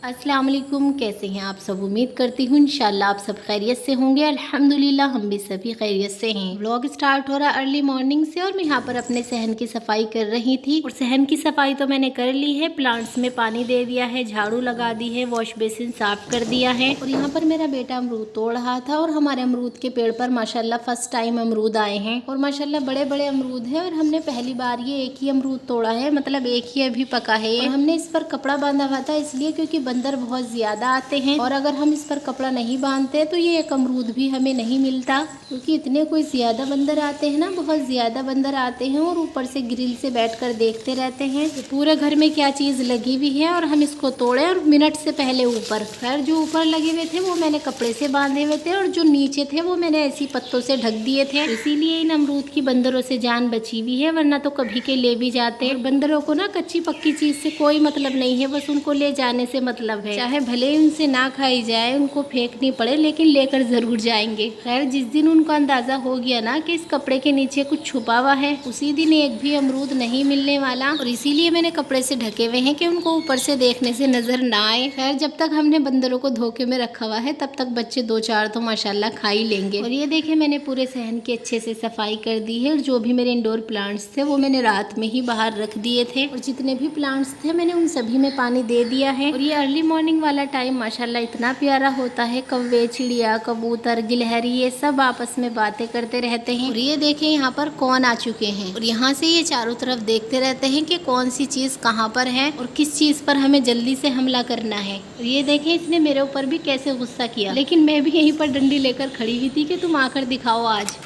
अस्सलाम वालेकुम। कैसे हैं आप सब? उम्मीद करती हूँ इंशाल्लाह आप सब खैरियत से होंगे। अल्हम्दुलिल्लाह हम भी सभी खैरियत से हैं। व्लॉग स्टार्ट हो रहा अर्ली मॉर्निंग से और मैं यहाँ पर अपने सहन की सफाई कर रही थी। और सहन की सफाई तो मैंने कर ली है, प्लांट्स में पानी दे दिया है, झाड़ू लगा दी है, वॉश बेसिन साफ कर दिया है। और यहाँ पर मेरा बेटा अमरूद तोड़ रहा था और हमारे अमरूद के पेड़ पर माशाल्लाह फर्स्ट टाइम अमरूद आए हैं और माशाल्लाह बड़े बड़े अमरूद है। और हमने पहली बार ये एक ही अमरूद तोड़ा है, मतलब एक ही अभी पका है। और हमने इस पर कपड़ा बांधा हुआ था इसलिए क्योंकि बंदर बहुत ज्यादा आते हैं और अगर हम इस पर कपड़ा नहीं बांधते तो ये एक अमरूद भी हमें नहीं मिलता, क्योंकि इतने कोई ज्यादा बंदर आते हैं ना, बहुत ज्यादा बंदर आते हैं और ऊपर से ग्रिल से बैठकर देखते रहते हैं पूरे घर में क्या चीज लगी हुई है। और हम इसको तोड़े और मिनट से पहले ऊपर, खैर जो ऊपर लगे हुए थे वो मैंने कपड़े से बांधे हुए थे और जो नीचे थे वो मैंने ऐसी पत्तों से ढक दिए थे, इसीलिए इन अमरूद की बंदरों से जान बची हुई है, वरना तो कभी के ले भी जाते। बंदरों को ना कच्ची पक्की चीज से कोई मतलब नहीं है, बस उनको ले जाने से मतलब है, चाहे भले ही उनसे ना खाई जाए, उनको फेंकनी पड़े, लेकिन लेकर जरूर जाएंगे। खैर जिस दिन उनको अंदाजा हो गया ना कि इस कपड़े के नीचे कुछ छुपा हुआ है, उसी दिन एक भी अमरूद नहीं मिलने वाला और इसीलिए मैंने कपड़े से ढके हुए हैं कि उनको ऊपर से देखने से नजर ना आए। खैर जब तक हमने बंदरों को धोखे में रखा हुआ है तब तक बच्चे दो चार तो माशाल्लाह खा ही लेंगे। और ये देखे मैंने पूरे सहन की अच्छे से सफाई कर दी है और जो भी मेरे इंडोर प्लांट्स थे वो मैंने रात में ही बाहर रख दिए थे और जितने भी प्लांट्स थे मैंने उन सभी में पानी दे दिया है। और ये अर्ली मॉर्निंग वाला टाइम माशाल्लाह इतना प्यारा होता है, कौवे, चिड़िया, कबूतर, गिलहरी ये सब आपस में बातें करते रहते हैं। और ये देखें यहाँ पर कौन आ चुके हैं और यहाँ से ये चारों तरफ देखते रहते हैं कि कौन सी चीज कहाँ पर है और किस चीज पर हमें जल्दी से हमला करना है। और ये देखें इसने मेरे ऊपर भी कैसे गुस्सा किया, लेकिन मैं भी यहीं पर डंडी लेकर खड़ी हुई थी कि तुम आकर दिखाओ आज।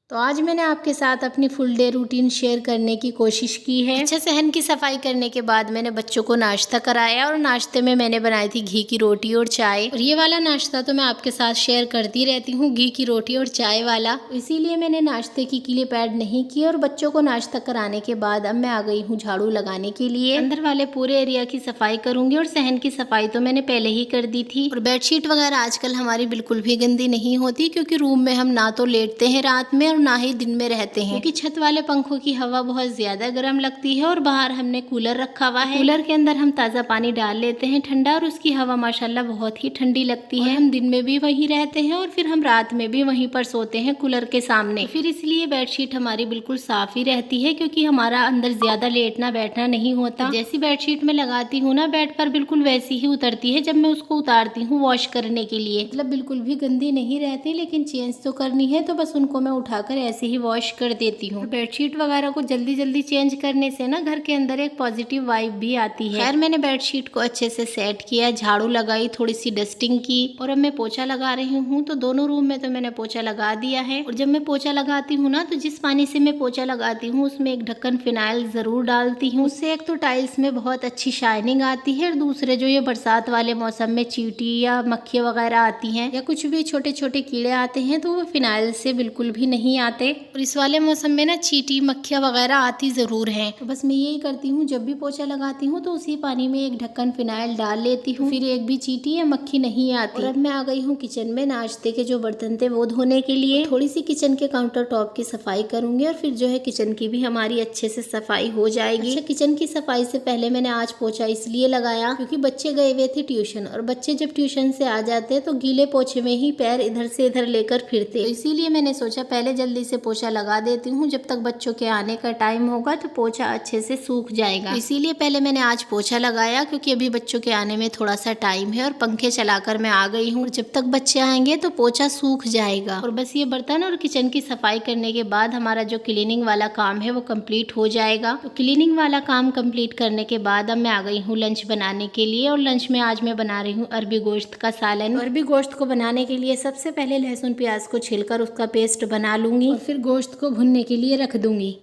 तो आज मैंने आपके साथ अपनी फुल डे रूटीन शेयर करने की कोशिश की है। अच्छा, सहन की सफाई करने के बाद मैंने बच्चों को नाश्ता कराया और नाश्ते में मैंने बनाई थी घी की रोटी और चाय। और ये वाला नाश्ता तो मैं आपके साथ शेयर करती रहती हूँ, घी की रोटी और चाय वाला, इसीलिए मैंने नाश्ते की क्लिप ऐड नहीं की। और बच्चों को नाश्ता कराने के बाद अब मैं आ गई हूँ झाड़ू लगाने के लिए। अंदर वाले पूरे एरिया की सफाई करूंगी और सहन की सफाई तो मैंने पहले ही कर दी थी। और बेडशीट वगैरह आजकल हमारी बिल्कुल भी गंदी नहीं होती, क्योंकि रूम में हम ना तो लेटते हैं रात में ना ही दिन में रहते हैं, क्योंकि छत वाले पंखों की हवा बहुत ज्यादा गर्म लगती है। और बाहर हमने कूलर रखा हुआ है, कूलर के अंदर हम ताजा पानी डाल लेते हैं ठंडा और उसकी हवा माशाल्लाह बहुत ही ठंडी लगती है। हम दिन में भी वहीं रहते हैं और फिर हम रात में भी वहीं पर सोते हैं कूलर के सामने, फिर इसलिए बेडशीट हमारी बिल्कुल साफ ही रहती है, क्योंकि हमारा अंदर ज्यादा लेटना बैठना नहीं होता। जैसी बेडशीट में लगाती हूँ ना बेड पर, बिल्कुल वैसी ही उतरती है जब मैं उसको उतारती हूँ वॉश करने के लिए, मतलब बिल्कुल भी गंदी नहीं रहती, लेकिन चेंज तो करनी है तो बस उनको मैं उठाकर ऐसे ही वॉश कर देती हूँ। बेडशीट वगैरह को जल्दी जल्दी चेंज करने से ना घर के अंदर एक पॉजिटिव वाइब भी आती है। खैर मैंने बेडशीट को अच्छे से सेट किया, झाड़ू लगाई, थोड़ी सी डस्टिंग की और अब मैं पोछा लगा रही हूँ। तो दोनों रूम में तो मैंने पोछा लगा दिया है। और जब मैं पोछा लगाती हूँ ना, तो जिस पानी से मैं पोछा लगाती हूँ उसमें एक ढक्कन फिनाइल जरूर डालती हूँ, उससे एक तो टाइल्स में बहुत अच्छी शाइनिंग आती है और दूसरे जो ये बरसात वाले मौसम में चींटी या मक्खी वगैरह आती हैं या कुछ भी छोटे छोटे कीड़े आते हैं तो वो फिनाइल से बिल्कुल भी नहीं आते। और इस वाले मौसम में ना चींटी मक्खियाँ वगैरह आती जरूर हैं, तो बस मैं यही करती हूँ, जब भी पोछा लगाती हूँ तो उसी पानी में एक ढक्कन फिनाइल डाल लेती हूँ, फिर एक भी चींटी या मक्खी नहीं आती। और अब मैं आ गई हूँ किचन में नाश्ते के जो बर्तन थे वो धोने के लिए। थोड़ी सी किचन के काउंटर टॉप की सफाई करूंगी और फिर जो है किचन की भी हमारी अच्छे से सफाई हो जाएगी। अच्छा, किचन की सफाई से पहले मैंने आज पोछा इसलिए लगाया क्योंकि बच्चे गए हुए थे ट्यूशन और बच्चे जब ट्यूशन से आ जाते हैं तो गीले पोछे में ही पैर इधर से इधर लेकर फिरते, तो इसीलिए मैंने सोचा पहले जल्दी से पोछा लगा देती हूँ, जब तक बच्चों के आने का टाइम होगा तो पोछा अच्छे से सूख जाएगा। इसीलिए पहले मैंने आज पोछा लगाया, क्योंकि अभी बच्चों के आने में थोड़ा सा टाइम है और पंखे चलाकर मैं आ गई हूँ। जब तक बच्चे आएंगे तो पोछा सूख जाएगा। और बस ये बर्तन और किचन की सफाई करने के बाद हमारा जो क्लीनिंग वाला काम है वो कंप्लीट हो जाएगा। तो क्लीनिंग वाला काम कंप्लीट करने के बाद अब मैं आ गई हूँ लंच बनाने के लिए। और लंच में आज मैं बना रही हूँ अरबी गोश्त का सालन। अरबी गोश्त को बनाने के लिए सबसे पहले लहसुन प्याज को छिलकर उसका पेस्ट बना लूंगी और फिर गोश्त को भुनने के लिए रख दूंगी।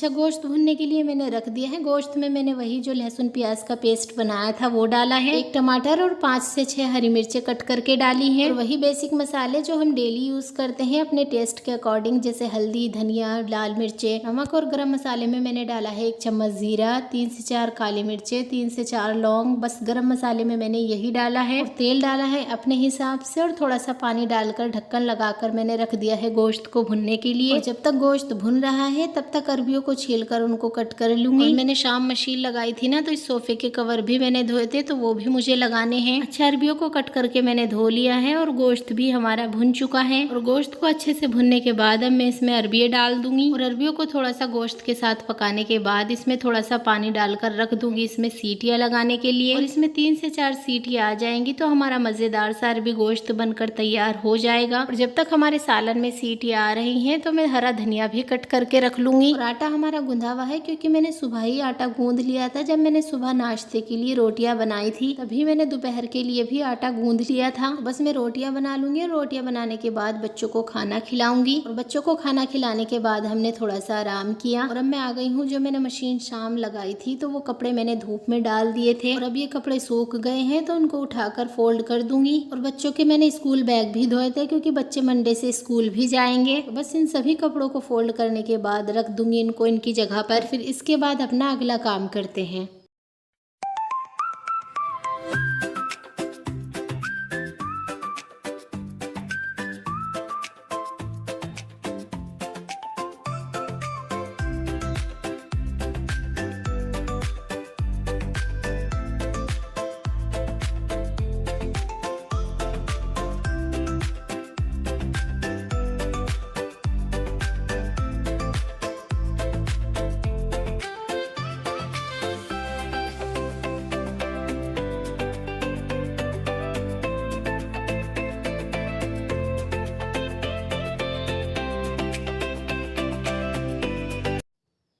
अच्छा, गोश्त भुनने के लिए मैंने रख दिया है। गोश्त में मैंने वही जो लहसुन प्याज का पेस्ट बनाया था वो डाला है, एक टमाटर और 5 से 6 हरी मिर्चें कट करके डाली है, और वही बेसिक मसाले जो हम डेली यूज करते हैं अपने टेस्ट के अकॉर्डिंग, जैसे हल्दी, धनिया, लाल मिर्चे, नमक, और गरम मसाले में मैंने डाला है 1 चम्मच जीरा, 3 से 4 काली मिर्चे, 3 से 4 लौंग। बस गरम मसाले में मैंने यही डाला है, और तेल डाला है अपने हिसाब से, और थोड़ा सा पानी डालकर ढक्कन लगाकर मैंने रख दिया है गोश्त को भुनने के लिए। और जब तक गोश्त भुन रहा है तब तक अरबियों को छीलकर उनको कट कर लूंगी। मैंने शाम मशीन लगाई थी ना, तो इस सोफे के कवर भी मैंने धोए थे, तो वो भी मुझे लगाने हैं। अच्छा, अरबियों को कट करके मैंने धो लिया है, और गोश्त भी हमारा भुन चुका है। और गोश्त को अच्छे से भुनने के बाद अब मैं इसमें अरबिया डाल दूंगी, और अरबियों को थोड़ा सा गोश्त के साथ पकाने के बाद इसमें थोड़ा सा पानी डालकर रख दूंगी इसमें सीटियां लगाने के लिए। और इसमें 3 से 4 सीटियां आ जाएंगी तो हमारा मजेदार सा अरबी गोश्त बनकर तैयार हो जाएगा। और जब तक हमारे सालन में सीटियां आ रही हैं तो मैं हरा धनिया भी कट करके रख लूंगी। और आटा हमारा गूंधा हुआ है, क्योंकि मैंने सुबह ही आटा गूंद लिया था। जब मैंने सुबह नाश्ते के लिए रोटियां बनाई थी तभी मैंने दोपहर के लिए भी आटा गूंद लिया था। बस मैं रोटियां बना लूंगी, और रोटियां बनाने के बाद बच्चों को खाना खिलाऊंगी। और बच्चों को खाना खिलाने के बाद हमने थोड़ा सा आराम किया, और अब मैं आ गई हूँ। जो मैंने मशीन शाम लगाई थी तो वो कपड़े मैंने धूप में डाल दिए थे, और अब ये कपड़े सूख गए हैं तो उनको उठाकर फोल्ड कर दूंगी। और बच्चों के मैंने स्कूल बैग भी धोए थे, क्योंकि बच्चे मंडे से स्कूल भी जाएंगे। तो बस इन सभी कपड़ों को फोल्ड करने के बाद रख दूंगी इनको इनकी जगह पर। फिर इसके बाद अपना अगला काम करते हैं।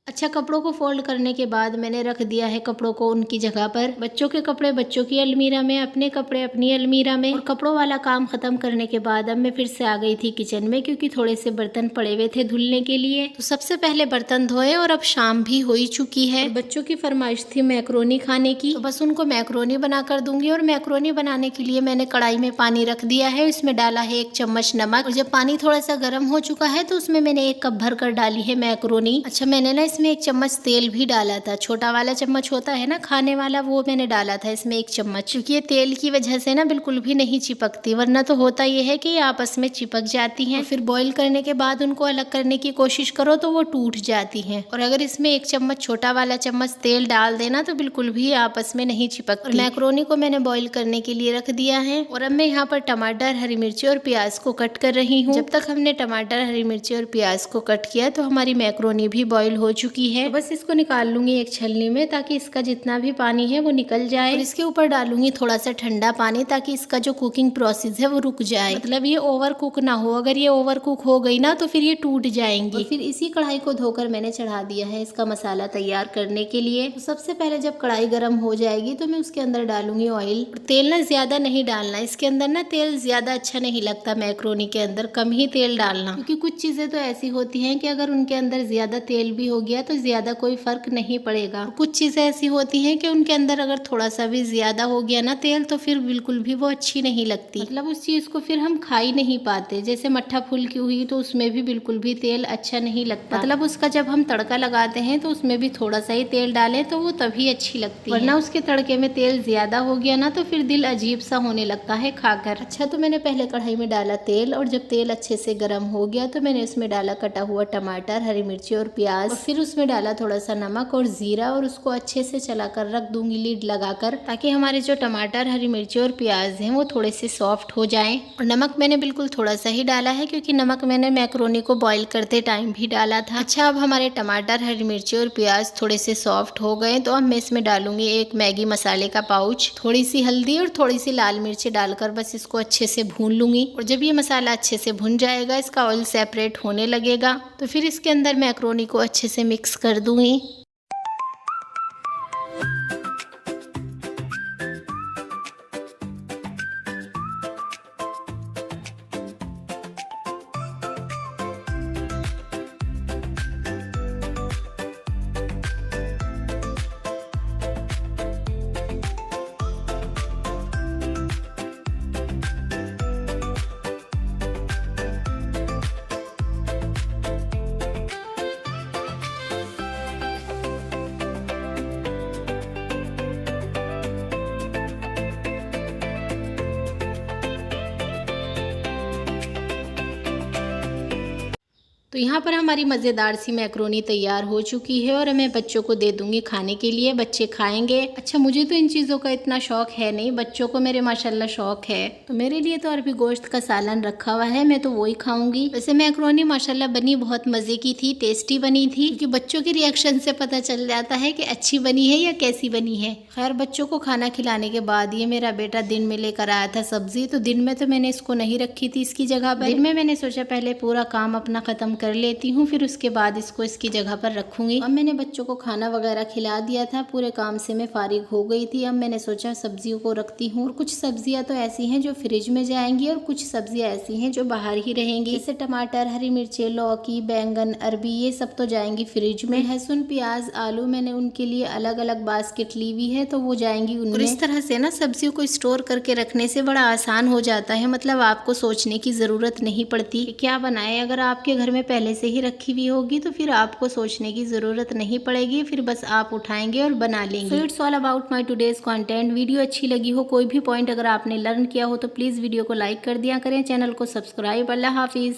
अच्छा, कपड़ों को फोल्ड करने के बाद मैंने रख दिया है कपड़ों को उनकी जगह पर। बच्चों के कपड़े बच्चों की अलमीरा में, अपने कपड़े अपनी अलमीरा में। और कपड़ों वाला काम खत्म करने के बाद अब मैं फिर से आ गई थी किचन में, क्योंकि थोड़े से बर्तन पड़े हुए थे धुलने के लिए। तो सबसे पहले बर्तन धोए, और अब शाम भी हो ही चुकी है। बच्चों की फरमाइश थी मैक्रोनी खाने की, तो बस उनको मैक्रोनी बना कर दूंगी। और मैक्रोनी बनाने के लिए मैंने कढ़ाई में पानी रख दिया है, इसमें डाला है 1 चम्मच नमक। और जब पानी थोड़ा सा गर्म हो चुका है तो उसमें मैंने 1 कप भर कर डाली है मैक्रोनी। अच्छा, मैंने ना इसमें 1 चम्मच तेल भी डाला था, छोटा वाला चम्मच होता है ना खाने वाला, वो मैंने डाला था इसमें 1 चम्मच, क्योंकि ये तेल की वजह से ना बिल्कुल भी नहीं चिपकती, वरना तो होता ये है कि ये आपस में चिपक जाती हैं। फिर बॉईल करने के बाद उनको अलग करने की कोशिश करो तो वो टूट जाती हैं। और अगर इसमें 1 चम्मच छोटा वाला चम्मच तेल डाल देना तो बिल्कुल भी आपस में नहीं चिपकती। और मैक्रोनी को मैंने बॉईल करने के लिए रख दिया है। और अब मैं यहाँ पर टमाटर, हरी मिर्ची और प्याज को कट कर रही हूँ। जब तक हमने टमाटर, हरी मिर्ची और प्याज को कट किया तो हमारी मैक्रोनी भी बॉईल हो चुकी है। बस इसको निकाल लूंगी एक छलनी में, ताकि इसका जितना भी पानी है वो निकल जाए। और इसके ऊपर डालूंगी थोड़ा सा ठंडा पानी, ताकि इसका जो कुकिंग प्रोसेस है वो रुक जाए, मतलब ये ओवर कुक ना हो। अगर ये ओवर कुक हो गई ना तो फिर ये टूट जाएंगी। और फिर इसी कढ़ाई को धोकर मैंने चढ़ा दिया है इसका मसाला तैयार करने के लिए। तो सबसे पहले जब कढ़ाई गर्म हो जाएगी तो मैं उसके अंदर डालूंगी ऑयल। तेल ना ज्यादा नहीं डालना, इसके अंदर ना तेल ज्यादा अच्छा नहीं लगता मैक्रोनी के अंदर, कम ही तेल डालना। क्योंकि कुछ चीजें तो ऐसी होती हैं कि अगर उनके अंदर ज्यादा तेल भी हो गया तो ज्यादा कोई फर्क नहीं पड़ेगा। कुछ चीजें ऐसी होती हैं कि उनके अंदर अगर थोड़ा सा भी ज्यादा हो गया ना तेल तो फिर बिल्कुल भी वो अच्छी नहीं लगती, मतलब उस चीज को फिर हम खा ही नहीं पाते। जैसे मट्ठा फूल की हुई तो उसमें भी बिल्कुल भी तेल अच्छा नहीं लगता, मतलब उसका जब हम तड़का लगाते हैं तो उसमें भी थोड़ा सा ही तेल डालें तो वो तभी अच्छी लगती है, वरना उसके तड़के में तेल ज्यादा हो गया ना तो फिर दिल अजीब सा होने लगता है खाकर। अच्छा, तो मैंने पहले कढ़ाई में डाला तेल, और जब तेल अच्छे से गर्म हो गया तो मैंने उसमें डाला कटा हुआ टमाटर, हरी मिर्ची और प्याज, और फिर उसमें डाला थोड़ा सा नमक और जीरा, और उसको अच्छे से चलाकर रख दूंगी लीड लगाकर, ताकि हमारे जो टमाटर, हरी मिर्ची और प्याज हैं वो थोड़े से सॉफ्ट हो जाएं। और नमक मैंने बिल्कुल थोड़ा सा ही डाला है, क्योंकि नमक मैंने मैक्रोनी को बॉईल करते टाइम भी डाला था। अच्छा, अब हमारे टमाटर, हरी मिर्ची और प्याज थोड़े से सॉफ्ट हो गए तो अब मैं इसमें डालूंगी 1 मैगी मसाले का पाउच, थोड़ी सी हल्दी और थोड़ी सी लाल मिर्ची डालकर बस इसको अच्छे से भून लूंगी। और जब ये मसाला अच्छे से भुन जाएगा, इसका ऑयल सेपरेट होने लगेगा, तो फिर इसके अंदर मैक्रोनी को अच्छे से मिक्स कर दूंगी। तो यहाँ पर हमारी मज़ेदार सी मैक्रोनी तैयार हो चुकी है और मैं बच्चों को दे दूंगी खाने के लिए, बच्चे खाएंगे। अच्छा, मुझे तो इन चीज़ों का इतना शौक है नहीं, बच्चों को मेरे माशाल्लाह शौक है। तो मेरे लिए तो अरबी गोश्त का सालन रखा हुआ है, मैं तो वही खाऊंगी। वैसे मैक्रोनी माशाल्लाह बनी बहुत मज़े की थी, टेस्टी बनी थी, क्योंकि बच्चों के रिएक्शन से पता चल जाता है कि अच्छी बनी है या कैसी बनी है। खैर, बच्चों को खाना खिलाने के बाद ये मेरा बेटा दिन में लेकर आया था सब्जी, तो दिन में तो मैंने इसको नहीं रखी थी इसकी जगह पर। दिन में मैंने सोचा पहले पूरा काम अपना खत्म कर लेती हूँ, फिर उसके बाद इसको इसकी जगह पर रखूंगी। अब मैंने बच्चों को खाना वगैरह खिला दिया था, पूरे काम से मैं फारिग हो गई थी। अब मैंने सोचा सब्जियों को रखती हूँ, और कुछ सब्जियां तो ऐसी हैं जो फ्रिज में जाएंगी और कुछ सब्जियां ऐसी हैं जो बाहर ही रहेंगी, जैसे टमाटर, हरी मिर्चें, लौकी, बैंगन, अरबी, ये सब तो जाएंगी फ्रिज में। लहसुन, प्याज, आलू मैंने उनके लिए अलग अलग बास्केट ली हुई है, तो वो जाएंगी उनमें। और इस तरह से ना सब्जियों को स्टोर करके रखने से बड़ा आसान हो जाता है, मतलब आपको सोचने की जरूरत नहीं पड़ती क्या बनाए। अगर आपके घर में पहले से ही रखी हुई होगी तो फिर आपको सोचने की जरूरत नहीं पड़ेगी, फिर बस आप उठाएंगे और बना लेंगे। So it's all about my today's content. Video अच्छी लगी हो, कोई भी पॉइंट अगर आपने लर्न किया हो तो प्लीज वीडियो को लाइक कर दिया करें, चैनल को सब्सक्राइब। अल्लाह हाफिज।